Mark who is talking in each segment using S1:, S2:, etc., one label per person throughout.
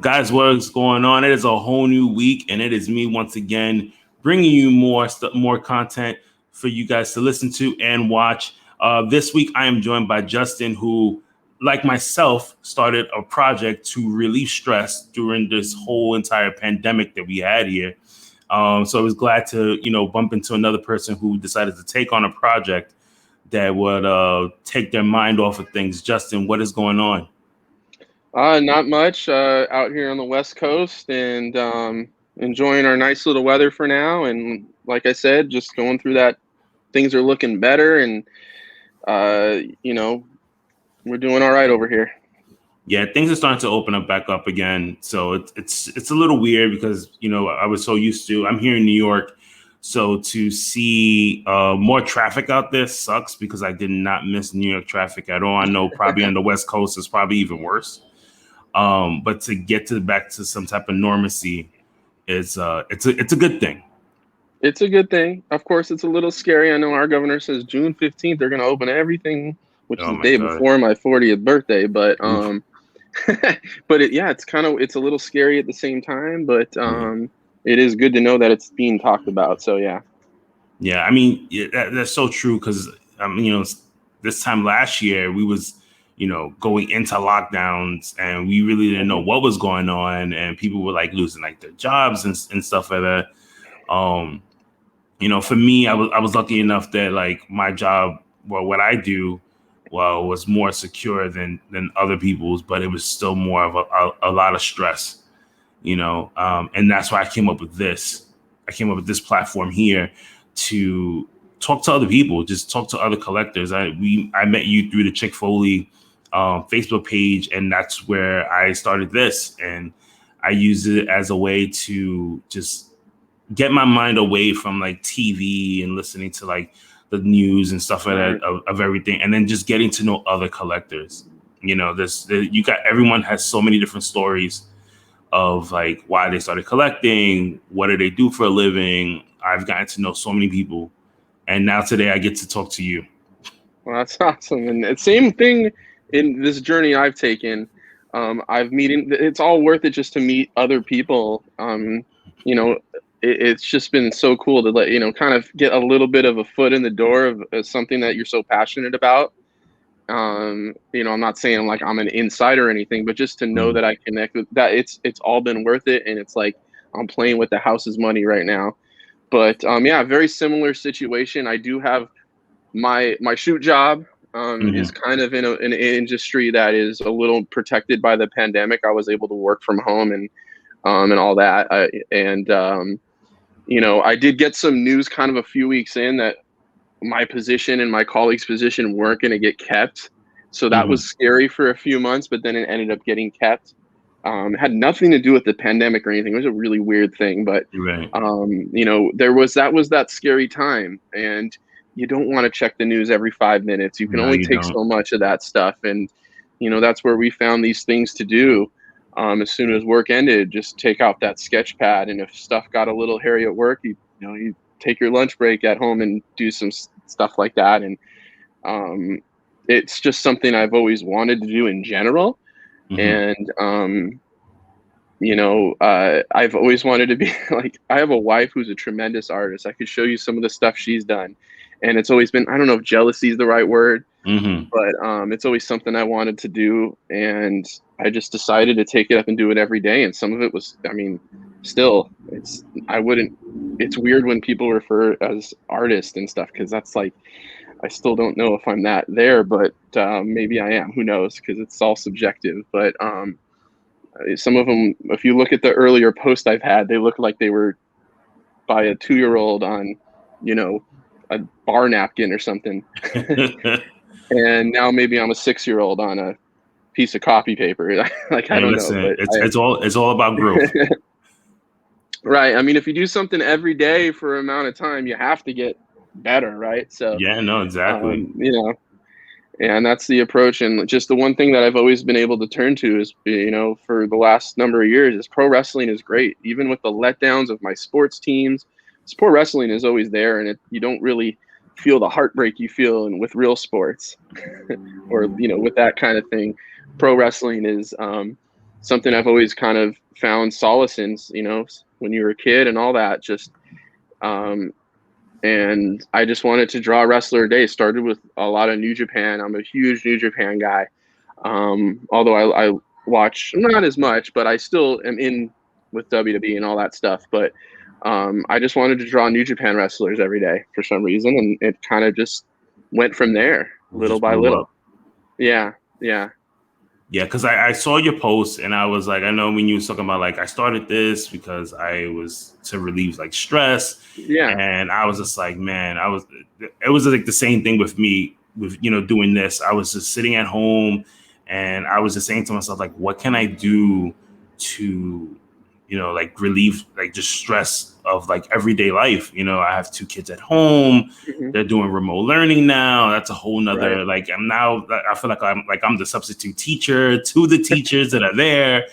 S1: Guys, what's going on? It is a whole new week, and it is me once again bringing you more content for you guys to listen to and watch. This week, I am joined by Justin, who, like myself, started a project to relieve stress during this whole entire pandemic that we had here. So I was glad to, bump into another person who decided to take on a project that would take their mind off of things. Justin, what is going on?
S2: Not much. Out here on the West Coast and enjoying our nice little weather for now. And like I said, just going through that. Things are looking better, and uh, you know, we're doing all right over here.
S1: Yeah, things are starting to open up back up again. So it's a little weird because I was so used to. I'm here in New York, so to see more traffic out there sucks because I did not miss New York traffic at all. I know probably on the West Coast it's probably even worse. But to get to back to some type of normalcy is it's a good thing.
S2: It's a good thing. Of course, it's a little scary. I know our governor says June 15th they're going to open everything, which is
S1: Oh
S2: the
S1: my
S2: day
S1: god.
S2: before my 40th birthday. But
S1: Oof.
S2: yeah, it's a little scary at the same time. But
S1: Yeah.
S2: it is good to know that it's being talked about. So yeah.
S1: Yeah, I mean that's so true because this time last year we was going into lockdowns and we really didn't know what was going on and people were like losing like their jobs and stuff like that. Um, for me, I was lucky enough that like my job, well, what I do, well, was more secure than other people's, but it was still more of a lot of stress, and that's why I came up with this. I came up with this platform here to talk to other people, just talk to other collectors. I met you through the Chick Foley Facebook page, and that's where I started this, and I use it as a way to just get my mind away from like TV and listening to like the news and stuff like
S2: Right.
S1: that of everything, and then just getting to know other collectors. You got everyone has so many different stories of like why they started collecting, what do they do for a living. I've gotten to know so many people, and now today I get to talk to you.
S2: Well, that's awesome. And the same thing in this journey I've taken. I've meeting. It's all worth it just to meet other people. You know, it's just been so cool to kind of get a little bit of a foot in the door of something that you're so passionate about. I'm not saying like I'm an insider or anything, but just to know
S1: Mm.
S2: that I connect with that, it's all been worth it. And it's like I'm playing with the house's money right now. But yeah, very similar situation. I do have my shoot job is
S1: Hmm.
S2: kind of in an industry that is a little protected by the pandemic. I was able to work from home and all that. I did get some news kind of a few weeks in that my position and my colleague's position weren't going to get kept. So that
S1: Hmm.
S2: was scary for a few months, but then it ended up getting kept. It had nothing to do with the pandemic or anything. It was a really weird thing, but
S1: You're right.
S2: that scary time, and you don't want to check the news every 5 minutes. You can
S1: No,
S2: only
S1: you
S2: take
S1: don't.
S2: so much of that stuff, and that's where we found these things to do. As soon as work ended, just take out that sketch pad, and if stuff got a little hairy at work, you take your lunch break at home and do some stuff like that. And um, it's just something I've always wanted to do in general.
S1: Hmm.
S2: And I've always wanted to be like, I have a wife who's a tremendous artist. I could show you some of the stuff she's done. And it's always been, I don't know if jealousy is the right word,
S1: Hmm.
S2: but it's always something I wanted to do. And I just decided to take it up and do it every day. And some of it was, I mean, still, it's weird when people refer as artist and stuff, because that's like, I still don't know if I'm that there, but maybe I am. Who knows? Because it's all subjective. But some of them, if you look at the earlier posts I've had, they look like they were by a 2-year-old on, you know, a bar napkin or something. And now maybe I'm a 6-year-old on a piece of copy paper. Like, I
S1: Hey,
S2: don't know,
S1: listen,
S2: but
S1: it's all about growth.
S2: right. I mean, if you do something every day for an amount of time, you have to get better, right? So,
S1: Yeah, no, exactly.
S2: um, you know, and that's the approach. And just the one thing that I've always been able to turn to is, for the last number of years, is pro wrestling is great. Even with the letdowns of my sports teams, pro wrestling is always there, and you don't really feel the heartbreak you feel with real sports or with that kind of thing. Pro wrestling is something I've always kind of found solace in, you know, when you were a kid and all that. Just and I just wanted to draw wrestler a day. Started with a lot of New Japan. I'm a huge New Japan guy. Although I watch not as much, but I still am in with WWE and all that stuff. But I just wanted to draw New Japan wrestlers every day for some reason, and it kind of just went from there, little
S1: Just
S2: by
S1: blew
S2: little.
S1: up.
S2: Yeah, yeah,
S1: Yeah, because I saw your post and I was like, I know when you was talking about like I started this because I was to relieve like stress,
S2: yeah.
S1: and I was just like, man, it was like the same thing with me with doing this. I was just sitting at home and I was just saying to myself like, what can I do to like relieve like just stress of like everyday life. I have 2 kids at home.
S2: Hmm.
S1: They're doing remote learning now. That's a whole
S2: Right.
S1: nother, like I feel like I'm the substitute teacher to the teachers that are there,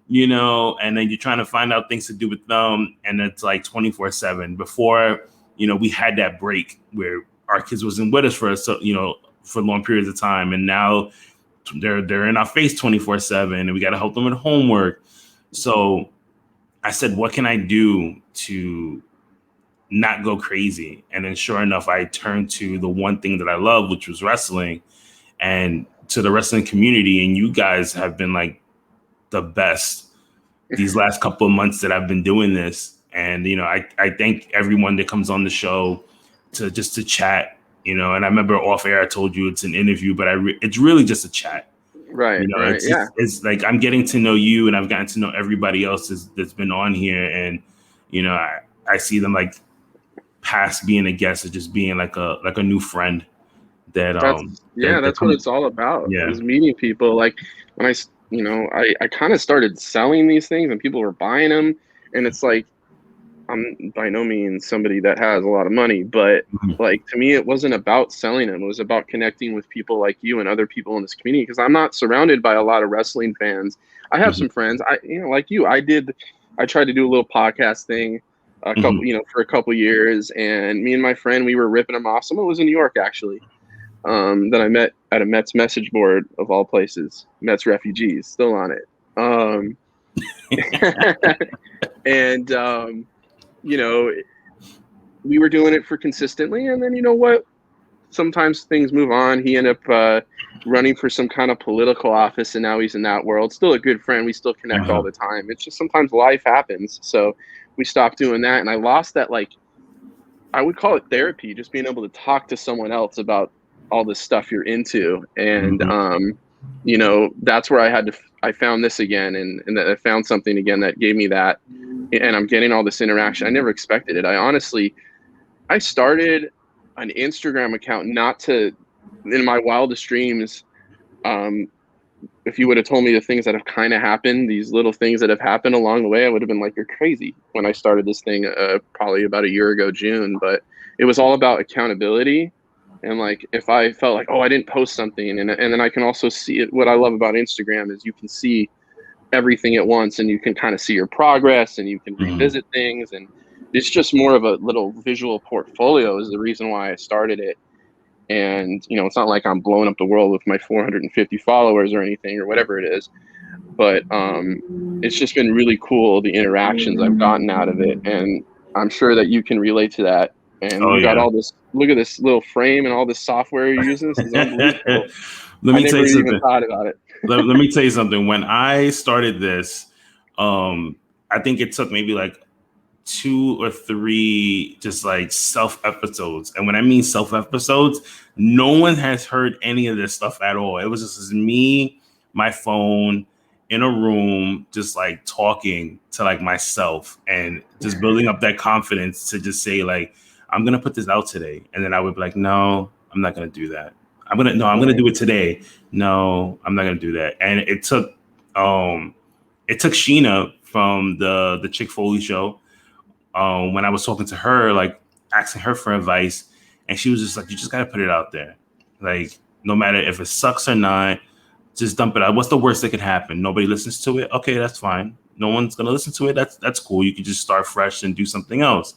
S1: and then you're trying to find out things to do with them. And it's like 24/7. Before, we had that break where our kids wasn't with us for long periods of time. And now they're in our face 24/7 and we got to help them with homework. So I said, what can I do to not go crazy? And then sure enough, I turned to the one thing that I love, which was wrestling, and to the wrestling community. And you guys have been like the best these last couple of months that I've been doing this. And, I thank everyone that comes on the show to chat, and I remember off air, I told you it's an interview, but it's really just a chat.
S2: Right, right.
S1: It's
S2: Yeah.
S1: it's like I'm getting to know you, and I've gotten to know everybody else that's been on here, and I see them like past being a guest or just being like a new friend that
S2: That's what
S1: come.
S2: it's all about,
S1: Yeah.
S2: is meeting people. Like when I kind of started selling these things and people were buying them, and it's like, I'm by no means somebody that has a lot of money, but
S1: Mhm.
S2: like to me, it wasn't about selling them. It was about connecting with people like you and other people in this community, because I'm not surrounded by a lot of wrestling fans. I have
S1: Mhm.
S2: some friends. Like you, I tried to do a little podcast thing
S1: Mhm.
S2: for a couple years, and me and my friend, we were ripping them off. Someone was in New York actually, that I met at a Mets message board of all places. Mets refugees, still on it. And you know, we were doing it for consistently, and then you know what? Sometimes things move on. He ended up running for some kind of political office, and now he's in that world. Still a good friend. We still connect all
S1: Uh-huh.
S2: the time. It's just sometimes life happens, so we stopped doing that, and I lost that, like, I would call it therapy, just being able to talk to someone else about all this stuff you're into. And
S1: Mhm.
S2: that's where I found this again, and that I found something again that gave me that, and I'm getting all this interaction. I never expected it. I started an Instagram account not to, in my wildest dreams, um, if you would have told me the things that have kind of happened, these little things that have happened along the way, I would have been like, you're crazy when I started this thing probably about a year ago, June. But it was all about accountability. And like, if I felt like, oh, I didn't post something, and then I can also see it. What I love about Instagram is you can see everything at once, and you can kind of see your progress, and you can
S1: Mhm.
S2: revisit things. And it's just more of a little visual portfolio is the reason why I started it. And it's not like I'm blowing up the world with my 450 followers or anything or whatever it is, but it's just been really cool, the interactions I've gotten out of it. And I'm sure that you can relate to that. And
S1: Oh
S2: you got
S1: yeah.
S2: all this, look at this little frame and all this software you're using. This is unbelievable.
S1: Let
S2: I
S1: me tell
S2: never
S1: you
S2: even
S1: something.
S2: thought about it.
S1: Let me tell you something. When I started this, I think it took maybe like 2 or 3 just like self episodes. And when I mean self episodes, no one has heard any of this stuff at all. It was just me, my phone, in a room, just like talking to like myself and just building up that confidence to just say like, I'm gonna put this out today. And then I would be like, no, I'm not gonna do that. I'm gonna
S2: Right.
S1: do it today. No, I'm not gonna do that. And it took Sheena from the Chick Foley show, when I was talking to her, like asking her for advice, and she was just like, "You just gotta put it out there, like no matter if it sucks or not, just dump it out. What's the worst that could happen? Nobody listens to it. Okay, that's fine. No one's gonna listen to it. That's cool. You could just start fresh and do something else."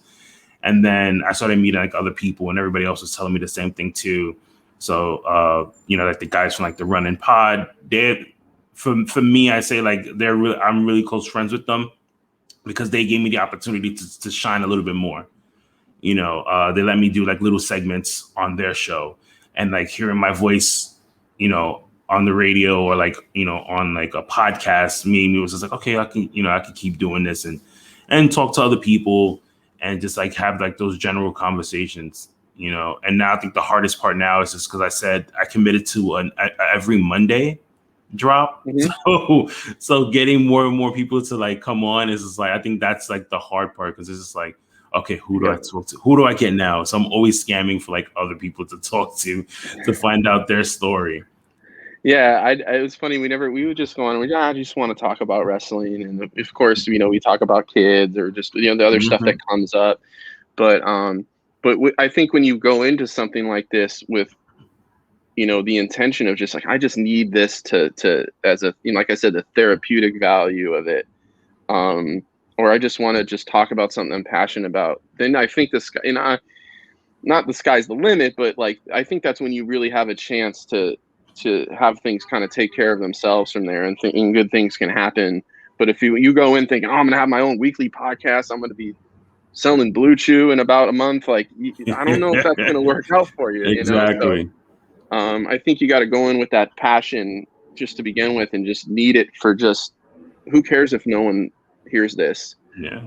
S1: And then I started meeting like other people, and everybody else was telling me the same thing too. So like the guys from like the Running Pod, they for me, I say like I'm really close friends with them because they gave me the opportunity to shine a little bit more. You know, they let me do like little segments on their show, and like hearing my voice, you know, on the radio or like, you know, on like a podcast, me was just like, okay, I can keep doing this and talk to other people and just like have like those general conversations, you know. And now I think the hardest part now is just because I said I committed to an every Monday drop.
S2: Mm-hmm.
S1: So getting more and more people to like come on is just like, I think that's like the hard part, because it's just like, okay, who do I talk to? Who do I get now? So I'm always scamming for like other people to talk to find out their story.
S2: Yeah, it was funny. We would just go on. I just want to talk about wrestling, and of course, you know, we talk about kids or just, you know, the other stuff that comes up. But I think when you go into something like this with, you know, the intention of just like, I just need this to as a, you know, like I said, the therapeutic value of it, or I just want to just talk about something I'm passionate about, then I think this, you know, not the sky's the limit, but like I think that's when you really have a chance to have things kind of take care of themselves from there, and good things can happen. But if you go in thinking, oh, I'm gonna have my own weekly podcast, I'm gonna be selling Blue Chew in about a month, like I don't know if that's gonna work out for you, you know. So
S1: Exactly.
S2: I think you got to go in with that passion just to begin with, and just need it for just, who cares if no one hears this.
S1: Yeah.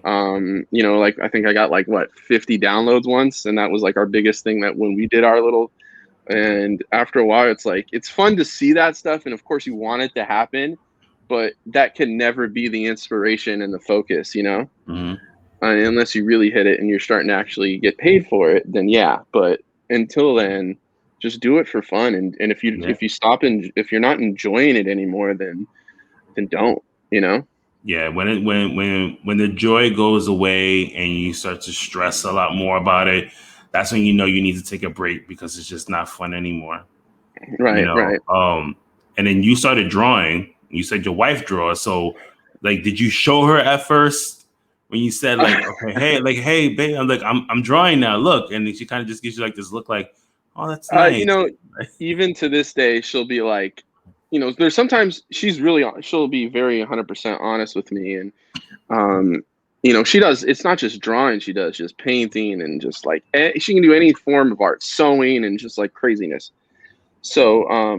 S2: You know, like I think I got like what 50 downloads once, and that was like our biggest thing that when we did our little. And after a while, it's like, it's fun to see that stuff, and of course you want it to happen, but that can never be the inspiration and the focus, you know. Unless you really hit it and you're starting to actually get paid for it, then yeah. But until then, just do it for fun. And
S1: Yeah.
S2: if you stop and if you're not enjoying it anymore, then don't, you know.
S1: Yeah, when the joy goes away and you start to stress a lot more about it, that's when you know you need to take a break, because it's just not fun anymore. You
S2: Right,
S1: know,
S2: right.
S1: and then you started drawing. You said your wife draws, so like, did you show her at first when you said like, okay, hey, babe, I'm drawing now. Look, and then she kind of just gives you like this look, like, oh, that's
S2: You
S1: nice.
S2: know, even to this day, she'll be like, you know, there's sometimes she'll be very 100% honest with me, and you know, she does. It's not just drawing; she does just painting and just like she can do any form of art, sewing and just like craziness. So,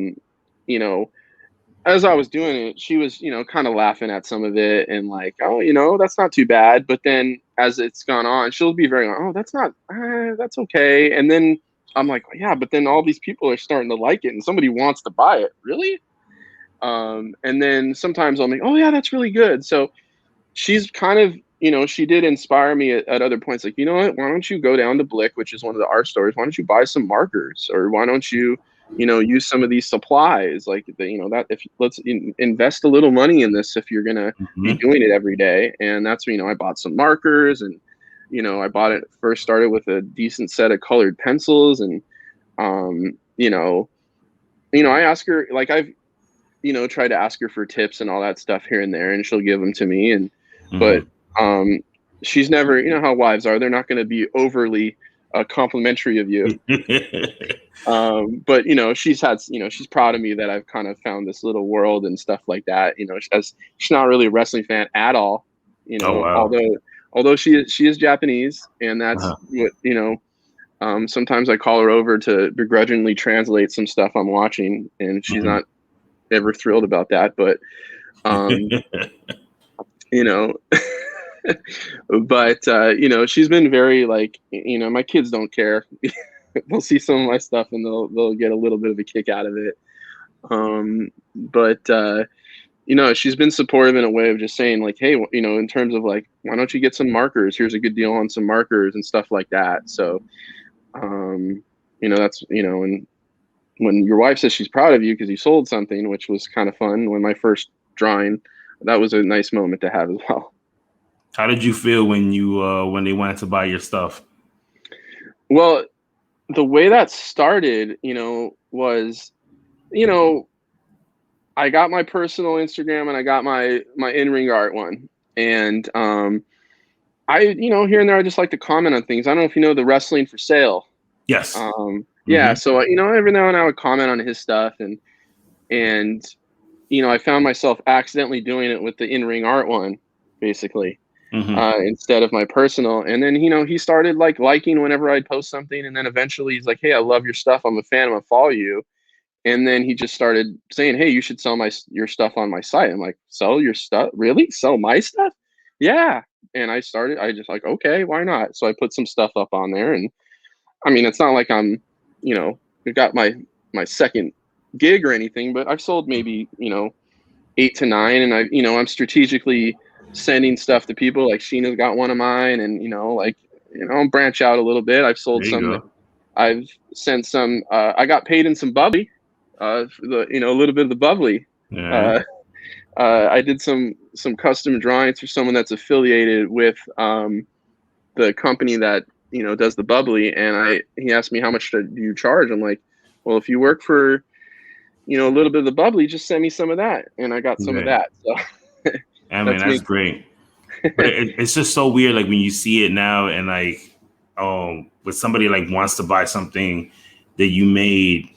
S2: you know, as I was doing it, she was, you know, kind of laughing at some of it and like, oh, you know, that's not too bad. But then as it's gone on, she'll be very, oh, that's okay. And then I'm like, yeah, but then all these people are starting to like it and somebody wants to buy it. Really? And then sometimes I'll make, oh, yeah, that's really good. So she's kind of, you know, she did inspire me at other points. Like, you know what, why don't you go down to Blick, which is one of the art stores? Why don't you buy some markers? Or why don't you, you know, use some of these supplies? Like, you know, that if let's invest a little money in this if you're going to be doing it every day. And that's, you know, I bought some markers, and, you know, I bought it first, started with a decent set of colored pencils. And, you know, I ask her, like, I've, you know, tried to ask her for tips and all that stuff here and there, and she'll give them to me. And, but she's never, you know how wives are, they're not going to be overly complimentary of you. But, you know, she's proud of me that I've kind of found this little world and stuff like that. You know, she's not really a wrestling fan at all, you
S1: Oh,
S2: know,
S1: wow.
S2: although she is Japanese, and that's what, you know, sometimes I call her over to begrudgingly translate some stuff I'm watching, and she's not ever thrilled about that. But, you know, but, you know, she's been very like, you know, my kids don't care. They'll see some of my stuff and they'll get a little bit of a kick out of it. But, you know, she's been supportive in a way of just saying like, hey, you know, in terms of like, why don't you get some markers? Here's a good deal on some markers and stuff like that. So, you know, that's, you know, and when your wife says she's proud of you because you sold something, which was kind of fun when my first drawing, that was a nice moment to have as well.
S1: How did you feel when they wanted to buy your stuff?
S2: Well, the way that started, you know, was, you know, I got my personal Instagram and I got my in-ring art one. And I, you know, here and there I just like to comment on things. I don't know if you know the Wrestling for Sale.
S1: Yes.
S2: Yeah, so, you know, every now and then I would comment on his stuff, and I found myself accidentally doing it with the in-ring art one, basically,
S1: Hmm.
S2: instead of my personal. And then, he started like liking whenever I'd post something. And then eventually he's like, "Hey, I love your stuff. I'm a fan. I'm gonna follow you." And then he just started saying, "Hey, you should sell your stuff on my site." I'm like, "Sell your stuff? Really? Sell my stuff?" Yeah. And I just like, okay, why not? So I put some stuff up on there. And I mean, it's not like I got my second gig or anything, but I've sold maybe, 8 to 9. And I'm strategically sending stuff to people. Like Sheena's got one of mine, and, like, branch out a little bit. I've sold
S1: There you
S2: some.
S1: go.
S2: I've sent some. I got paid in some bubbly, for a little bit of the bubbly.
S1: Yeah.
S2: Uh, I did some custom drawings for someone that's affiliated with the company that does the bubbly, and he asked me, how much do you charge? I'm like, well, if you work for a little bit of the bubbly, just send me some of that, and I got some of
S1: Yeah.
S2: that. So
S1: I mean,
S2: that's
S1: that's
S2: me.
S1: great. But it's just so weird, like when you see it now, and like, when somebody like wants to buy something that you made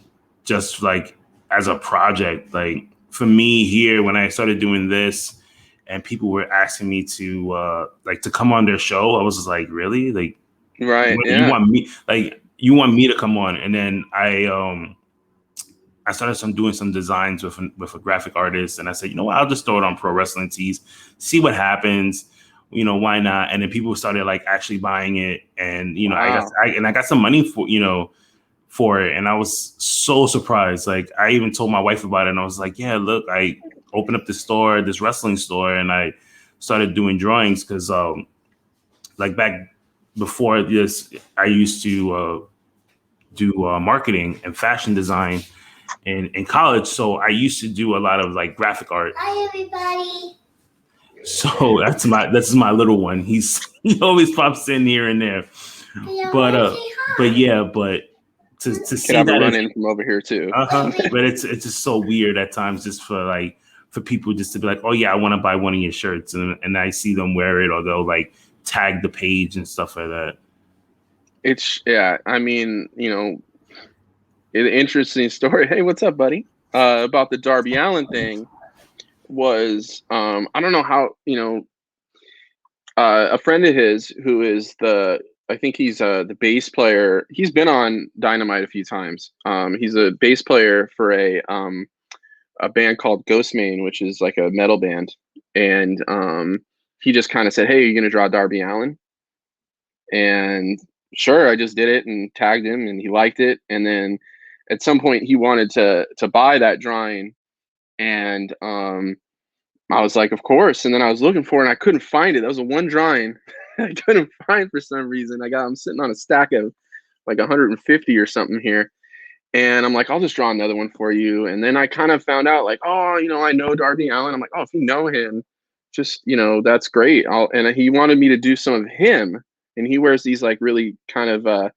S1: just like as a project. Like for me here, when I started doing this, and people were asking me to like to come on their show, I was just like, really? Like
S2: Right?
S1: you
S2: Yeah.
S1: want me? Like you want me to come on? And then I started doing some designs with a graphic artist, and I said, you know what, I'll just throw it on Pro Wrestling Tees, see what happens. Why not? And then people started like actually buying it, and
S2: Wow.
S1: I got some money for it, and I was so surprised. Like I even told my wife about it, and I was like, yeah, look, I opened up this wrestling store, and I started doing drawings because like back before this, I used to do marketing and fashion design in college. So I used to do a lot of like graphic art. Hi everybody. So that's my little one. He always pops in here and there. But but to
S2: Could
S1: see
S2: have a
S1: that
S2: run
S1: as
S2: in from over here too.
S1: but it's just so weird at times, just for people just to be like, oh yeah, I want to buy one of your shirts, and I see them wear it, or they'll like tag the page and stuff like that.
S2: It's yeah. I mean, an interesting story. Hey, what's up, buddy? About the Darby Allin thing was I don't know how a friend of his who is I think he's the bass player. He's been on Dynamite a few times. He's a bass player for a band called Ghostmane, which is like a metal band, and he just kind of said, "Hey, are you gonna draw Darby Allin?" And sure, I just did it and tagged him, and he liked it. And then at some point, he wanted to buy that drawing, and I was like, "Of course." And then I was looking for it, and I couldn't find it. That was the one drawing I couldn't find for some reason. I'm sitting on a stack of like 150 or something here. And I'm like, I'll just draw another one for you. And then I kind of found out, like, oh, I know Darby Allin. I'm like, oh, if you know him, just, that's great. And he wanted me to do some of him. And he wears these like really kind of, I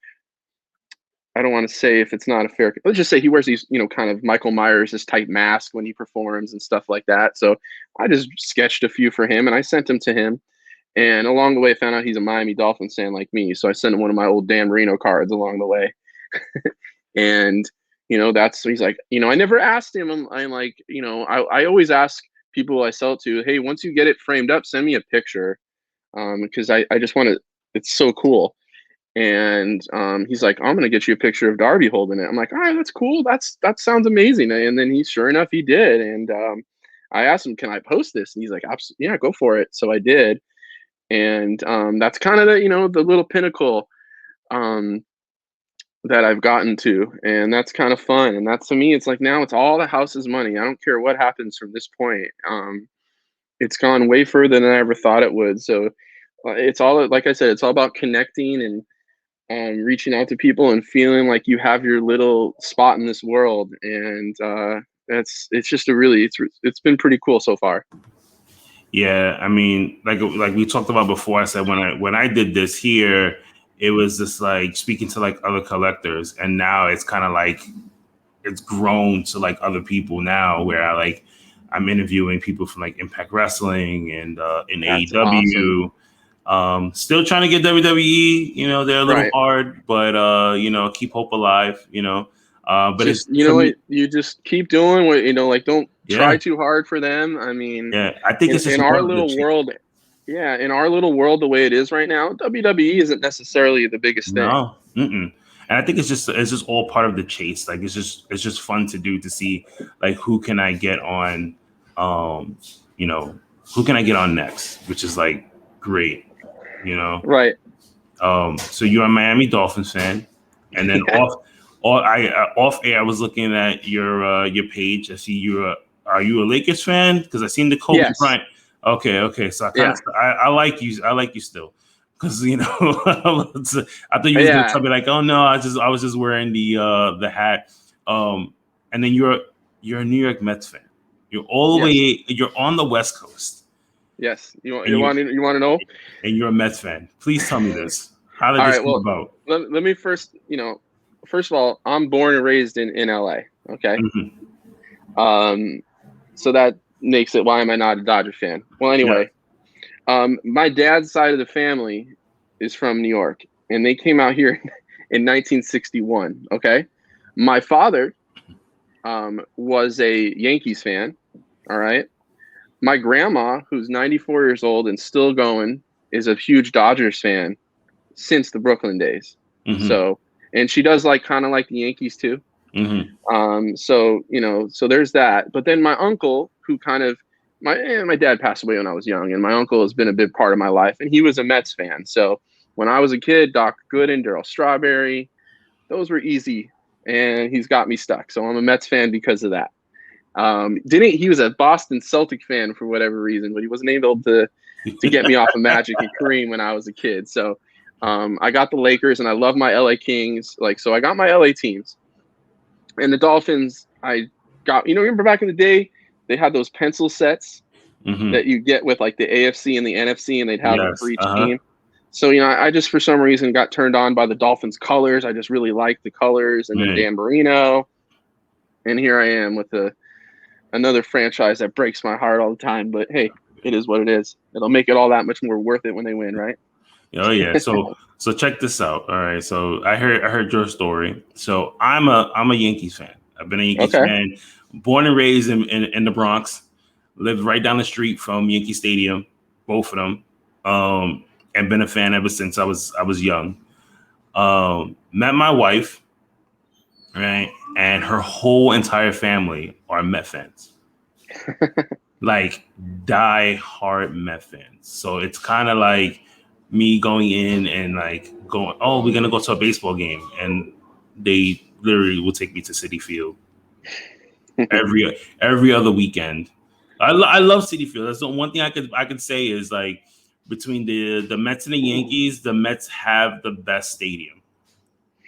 S2: don't want to say if it's not a fair, let's just say he wears these, kind of Michael Myers, this type mask when he performs and stuff like that. So I just sketched a few for him and I sent them to him. And along the way, I found out he's a Miami Dolphins fan like me. So I sent him one of my old Dan Marino cards along the way. And that's he's like, I never asked him. I'm like, I always ask people I sell it to, hey, once you get it framed up, send me a picture, because I just want to, it's so cool. And he's like, I'm gonna get you a picture of Darby holding it. I'm like, all right, that's cool, that sounds amazing. And then sure enough, he did. And I asked him, can I post this? And he's like, absolutely, yeah, go for it. So I did. And that's kind of the little pinnacle um that I've gotten to, and that's kind of fun. And that's, to me, it's like, now it's all the house's money. I don't care what happens from this point. It's gone way further than I ever thought it would. So it's all, like I said, it's all about connecting and reaching out to people and feeling like you have your little spot in this world. And it's just it's been pretty cool so far.
S1: Yeah, I mean, like we talked about before, I said when I did this here, it was just like speaking to like other collectors, and now it's kind of like it's grown to like other people now, where I'm interviewing people from like Impact Wrestling and in
S2: That's awesome.
S1: AEW. Still trying to get WWE. They're a little
S2: Right.
S1: hard, but keep hope alive. But it's
S2: Just,
S1: for me.
S2: what, you just keep doing what, like, don't
S1: Yeah.
S2: too hard for them. I mean,
S1: Yeah. I think it's just
S2: in our
S1: more of the
S2: little
S1: chase.
S2: world, yeah, in our little world, the way it is right now, WWE isn't necessarily the biggest thing.
S1: No. Mm-mm. And I think it's just all part of the chase. Like it's just fun to do, to see like who can I get on, um, you know, who can I get on next, which is like great, you know.
S2: Right.
S1: So you're a Miami Dolphins fan, and then
S2: Yeah.
S1: off air, I was looking at your page. I see are you a Lakers fan? Because I seen the Kobe
S2: Yes.
S1: Bryant. Okay. So
S2: Yeah.
S1: I like you. I like you still, because I thought you was gonna
S2: Yeah.
S1: tell me like, oh no, I was just wearing the hat. And then you're a New York Mets fan. You're all the
S2: Yes.
S1: way. You're on the West Coast,
S2: Yes. You want
S1: and
S2: you want to, you want to know?
S1: you're a Mets fan. Please tell me this. How did
S2: All
S1: this
S2: right.
S1: come
S2: Well,
S1: about?
S2: let me first. First of all, I'm born and raised in LA. Okay.
S1: Mhm.
S2: Um, so that makes it, why am I not a Dodger fan? Well,
S1: Yeah.
S2: anyway, my dad's side of the family is from New York, and they came out here in 1961. Okay, my father was a Yankees fan. All right, my grandma, who's 94 years old and still going, is a huge Dodgers fan since the Brooklyn days.
S1: Hmm.
S2: So, and she does like kind of like the Yankees too.
S1: Hmm.
S2: So there's that. But then my uncle, who kind of my dad passed away when I was young, and my uncle has been a big part of my life, and he was a Mets fan. So when I was a kid, Doc Gooden, Darryl Strawberry, those were easy, and he's got me stuck. So I'm a Mets fan because of that. Didn't he was a Boston Celtic fan for whatever reason, but he wasn't able to get me off of Magic and Kareem when I was a kid. So I got the Lakers, and I love my LA Kings. Like, so I got my LA teams. And the Dolphins, I got, remember back in the day, they had those pencil sets
S1: Hmm.
S2: that you get with like the AFC and the NFC, and they'd have them for
S1: Yes.
S2: each
S1: Uh-huh.
S2: team. So, I just, for some reason, got turned on by the Dolphins colors. I just really liked the colors, and then
S1: Right.
S2: Dan Marino. And here I am with another franchise that breaks my heart all the time. But hey, it is what it is. It'll make it all that much more worth it when they win, right?
S1: Oh yeah. So check this out. All right. So I heard your story. So I'm a Yankees fan. I've been a Yankees
S2: Okay.
S1: fan, born and raised in the Bronx. Lived right down the street from Yankee Stadium, both of them. And been a fan ever since I was young. Met my wife, right, and her whole entire family are Met fans. Like die hard Met fans. So it's kind of like me going in and like going, oh, we're gonna go to a baseball game, and they literally will take me to City Field every other weekend. I love City Field. That's the one thing I could say is like between the Mets and the Yankees, the Mets have the best stadium.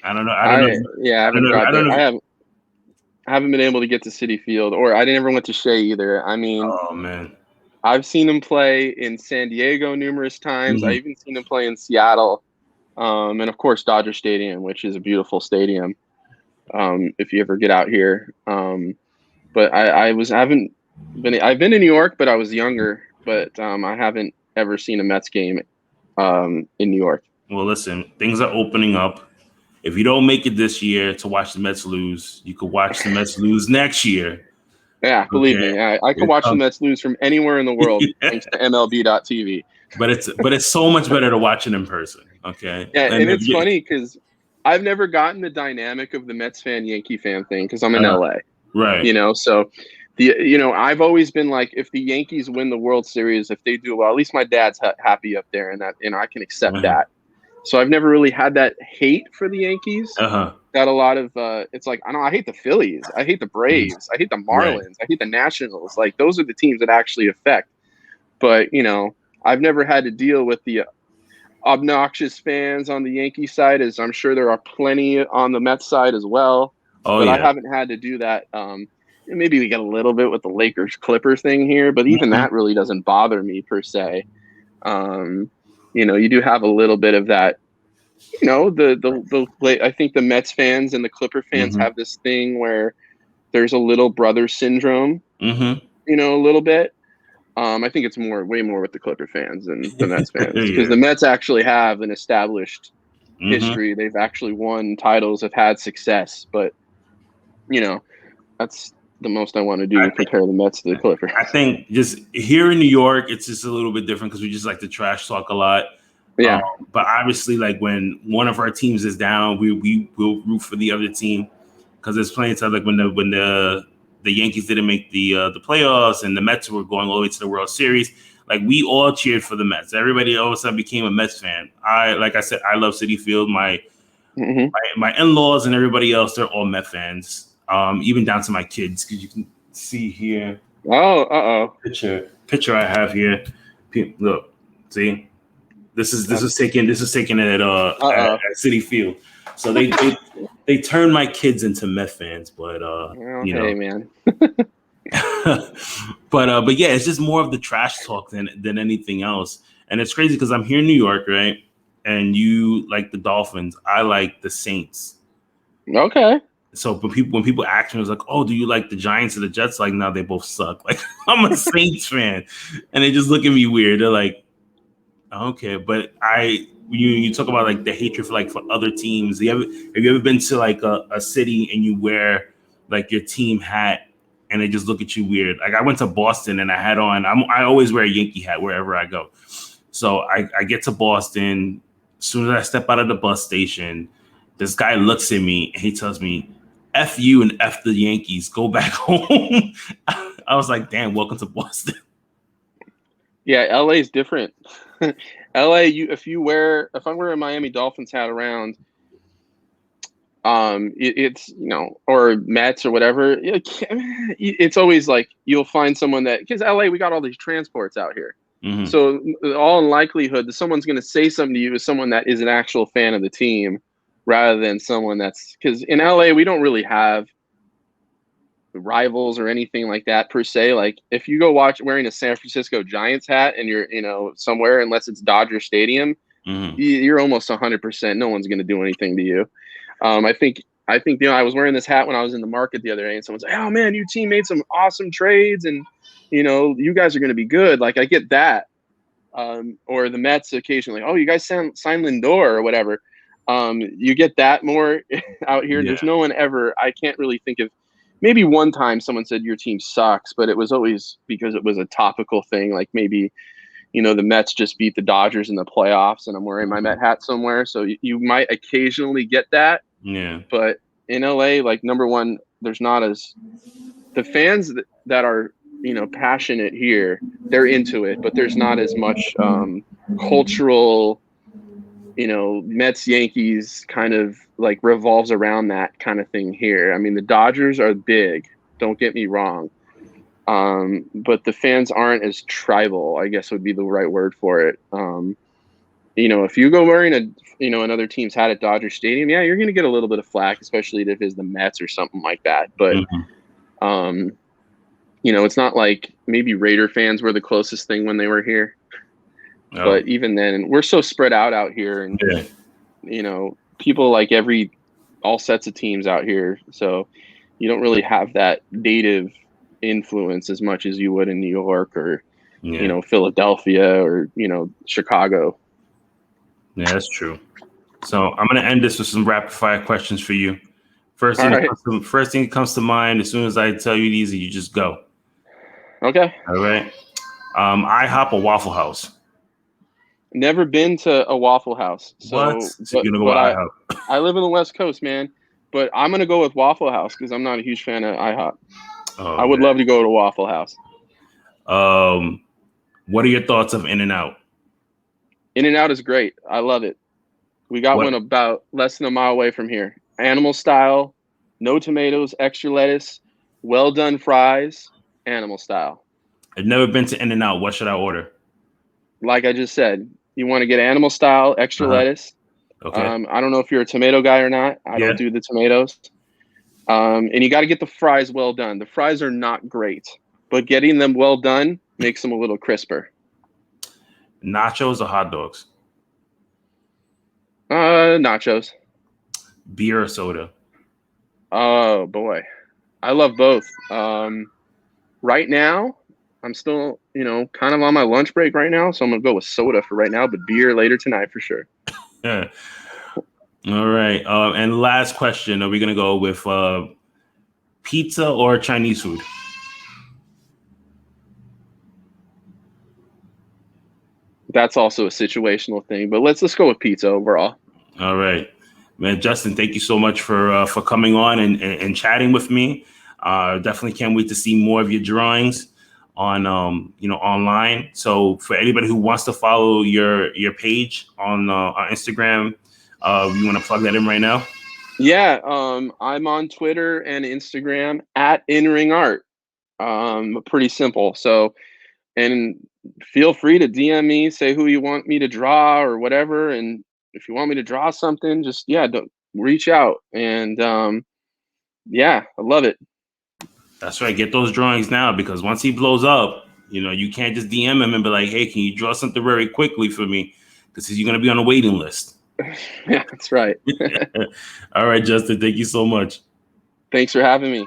S1: I don't know. I don't know.
S2: Yeah, I
S1: I don't
S2: haven't
S1: know.
S2: got
S1: I don't
S2: there.
S1: know.
S2: I haven't been able to get to City Field, or I never went to Shea either. I mean,
S1: Oh man.
S2: I've seen him play in San Diego numerous times. I
S1: Mhm.
S2: even seen him play in Seattle, and of course Dodger Stadium, which is a beautiful stadium. If you ever get out here, but I've been to New York, but I was younger. But I haven't ever seen a Mets game in New York.
S1: Well, listen, things are opening up. If you don't make it this year to watch the Mets lose, you could watch the Mets lose next year.
S2: Yeah, believe
S1: Okay.
S2: me, I can
S1: It's,
S2: watch the Mets lose from anywhere in the world thanks to MLB.TV.
S1: but it's so much better to watch it in person. Okay.
S2: Yeah,
S1: And
S2: and
S1: if
S2: it's
S1: you,
S2: funny because I've never gotten the dynamic of the Mets fan Yankee fan thing because I'm in
S1: uh,
S2: LA.
S1: right.
S2: So I've always been like, if the Yankees win the World Series, if they do well, at least my dad's happy up there, and that I can accept
S1: Uh-huh.
S2: that. So I've never really had that hate for the Yankees.
S1: Uh-huh.
S2: Got a lot of it's like, I hate the Phillies, I hate the
S1: Mhm.
S2: Braves, I hate the
S1: Right.
S2: Marlins, I hate the Nationals. Like, those are the teams that actually affect. But I've never had to deal with the obnoxious fans on the Yankee side, as I'm sure there are plenty on the Mets side as well.
S1: Oh
S2: But I
S1: yeah.
S2: haven't had to do that. Maybe we get a little bit with the Lakers Clippers thing here, but even
S1: Mhm.
S2: that really doesn't bother me per se. Um, you do have a little bit of that. I think the Mets fans and the Clipper fans
S1: Mhm.
S2: have this thing where there's a little brother syndrome.
S1: Mhm.
S2: A little bit. I think it's way more with the Clipper fans than the Mets fans, because
S1: Yeah.
S2: the Mets actually have an established
S1: Mhm.
S2: history. They've actually won titles, have had success, but you know, that's the most I want to do, compare the Mets to the Clippers.
S1: I think just here in New York, it's just a little bit different because we just like to trash talk a lot.
S2: Yeah.
S1: But obviously, like when one of our teams is down, we will root for the other team because there's plenty of times like when the Yankees didn't make the playoffs and the Mets were going all the way to the World Series. Like we all cheered for the Mets. Everybody all of a sudden became a Mets fan. Like I said, I love Citi Field. My in-laws and everybody else, they're all Met fans. Even down to my kids, because you can see here.
S2: Oh,
S1: Picture I have here. Look, see. This is taken at Citi Field. So they turned my kids into Met fans, but
S2: hey man.
S1: but yeah, it's just more of the trash talk than anything else. And it's crazy because I'm here in New York, right? And you like the Dolphins, I like the Saints.
S2: Okay.
S1: So when people ask me, I was like, "Oh, do you like the Giants or the Jets?" Like, no, they both suck. Like, I'm a Saints fan, and they just look at me weird. They're like, okay, but you talk about like the hatred for other teams. Have you ever been to like a city and you wear like your team hat and they just look at you weird? Like I went to Boston and I had on. I always wear a Yankee hat wherever I go. So I get to Boston. As soon as I step out of the bus station, this guy looks at me and he tells me, "F you and F the Yankees. Go back home." I was like, "Damn, welcome to Boston."
S2: Yeah, LA is different. LA, if I'm wearing a Miami Dolphins hat around, it's or Mets or whatever, it's always like you'll find someone that, because LA, we got all these transports out here.
S1: Mm-hmm.
S2: So all in likelihood that someone's going to say something to you is someone that is an actual fan of the team rather than someone that's, because in LA, we don't really have rivals or anything like that per se. Like if you go watch wearing a San Francisco Giants hat and you're somewhere, unless it's Dodger Stadium, you're almost 100%. No one's going to do anything to you. I think I was wearing this hat when I was in the market the other day, and someone's like, "Oh man, your team made some awesome trades, and you guys are going to be good." Like I get that. Or the Mets occasionally, "Oh, you guys signed Lindor or whatever." You get that more out here. Yeah. There's no one ever. I can't really think of. Maybe one time someone said your team sucks, but it was always because it was a topical thing. Like maybe, the Mets just beat the Dodgers in the playoffs and I'm wearing my Met hat somewhere. So you might occasionally get that.
S1: Yeah.
S2: But in LA, like number one, there's not the fans that are, passionate here, they're into it, but there's not as much cultural, Mets, Yankees kind of like revolves around that kind of thing here. I mean, the Dodgers are big, don't get me wrong. But the fans aren't as tribal, I guess would be the right word for it. If you go wearing another team's hat at Dodger Stadium, yeah, you're going to get a little bit of flack, especially if it's the Mets or something like that. But, it's not like maybe Raider fans were the closest thing when they were here. Oh. But even then, we're so spread out here, and people like all sets of teams out here. So you don't really have that native influence as much as you would in New York or Philadelphia or Chicago.
S1: Yeah, that's true. So I'm gonna end this with some rapid fire questions for you. First thing that comes to mind as soon as I tell you these, you just go.
S2: Okay.
S1: All right. IHOP or Waffle House?
S2: Never been to a Waffle House. So
S1: you're gonna go with IHOP.
S2: I live in the West Coast, man. But I'm gonna go with Waffle House because I'm not a huge fan of IHOP. Oh, I would love to go to Waffle House.
S1: What are your thoughts of In-N-Out?
S2: In-N-Out is great. I love it. We got one about less than a mile away from here. Animal style, no tomatoes, extra lettuce, well done fries, animal style.
S1: I've never been to In-N-Out. What should I order?
S2: Like I just said, you want to get animal style, extra lettuce. Okay. I don't know if you're a tomato guy or not. I don't do the tomatoes. And you got to get the fries well done. The fries are not great, but getting them well done makes them a little crisper.
S1: Nachos or hot dogs?
S2: Nachos.
S1: Beer or soda?
S2: Oh boy, I love both. Right now, I'm still, kind of on my lunch break right now, so I'm gonna go with soda for right now, but beer later tonight for sure.
S1: Yeah. All right. And last question: are we gonna go with Pizza or Chinese food?
S2: That's also a situational thing, but let's go with pizza overall.
S1: All right, man. Justin, thank you so much for coming on and chatting with me. Definitely can't wait to see more of your drawings on online. So for anybody who wants to follow your page on Instagram, you want to plug that in right now?
S2: Yeah, I'm on Twitter and Instagram at InRing Art. Pretty simple. So, and feel free to DM me, say who you want me to draw or whatever. And if you want me to draw something, just don't reach out. And yeah, I love it.
S1: That's right. Get those drawings now, because once he blows up, you can't just DM him and be like, "Hey, can you draw something very quickly for me?" Because he's going to be on a waiting list.
S2: Yeah, that's right.
S1: All right, Justin. Thank you so much.
S2: Thanks for having me.